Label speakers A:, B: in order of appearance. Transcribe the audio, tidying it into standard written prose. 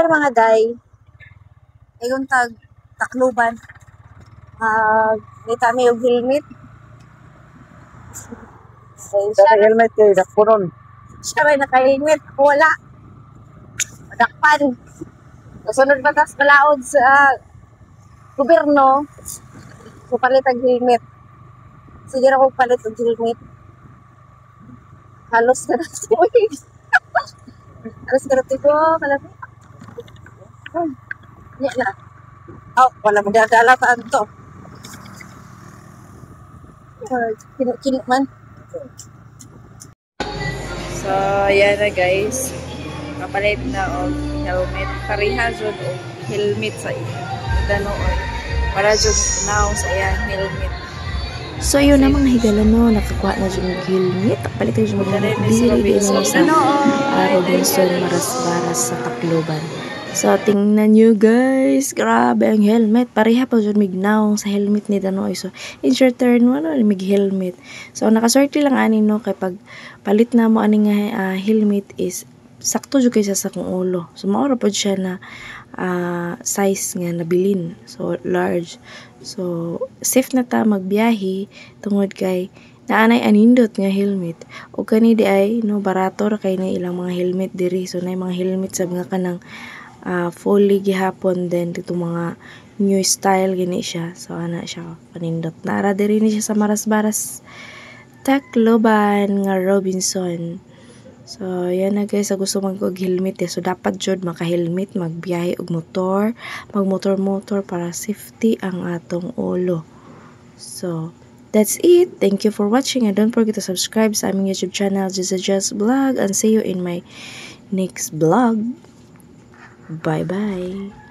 A: mga day, ayun takluban. Kita mi yung helmet.
B: Sa helmet kayo, dakpuron.
A: Siya rin naka-helmet. Wala. Madakpan. Kasunod batas palaod sa gobyerno. So, palit ang helmet. Sige na kong palit ang helmet. Halos na natin. Halos na natin ko. Malapit. Yan na. Oh, wala magdadalataan to. Kinuk man.
C: So, yan na guys. Kapalit na og helmet. Pareha jud og helmet sa danoon. Para jud now sa iya helmet.
D: So yun namang higalan no, nakakuha na dyan yung helmet. Palit yung dili din mo sa Robinson Maras-Baras sa Tacloban. So tingnan nyo guys, grabe ang helmet. Pareha pa dyan mignaw sa helmet ni Danoy. So in short turn mo no, mig helmet. So nakaswerte lang ani no, kay pag palit na mo ani nga helmet is sakto jud kay sa kong ulo. So maura pod siya na size nga nabilin. So large. So safe na ta magbiyahe tungod kay naanay anindot nga helmet. O kani di ay no barato ra kay na ilang mga helmet diri. So na mga helmet sa mga kanang fully gihapon din dito mga new style gini siya. So ana siya panindot. Nara diri ni siya sa Maras-Baras Tacloban nga Robinson. So, yan na guys, gusto mag-og helmet eh. So, dapat jud maka-helmet, magbiyahe og motor, mag-motor-motor para safety ang atong ulo. So, that's it. Thank you for watching and don't forget to subscribe sa aming YouTube channel, Just Vlog, and see you in my next vlog. Bye-bye.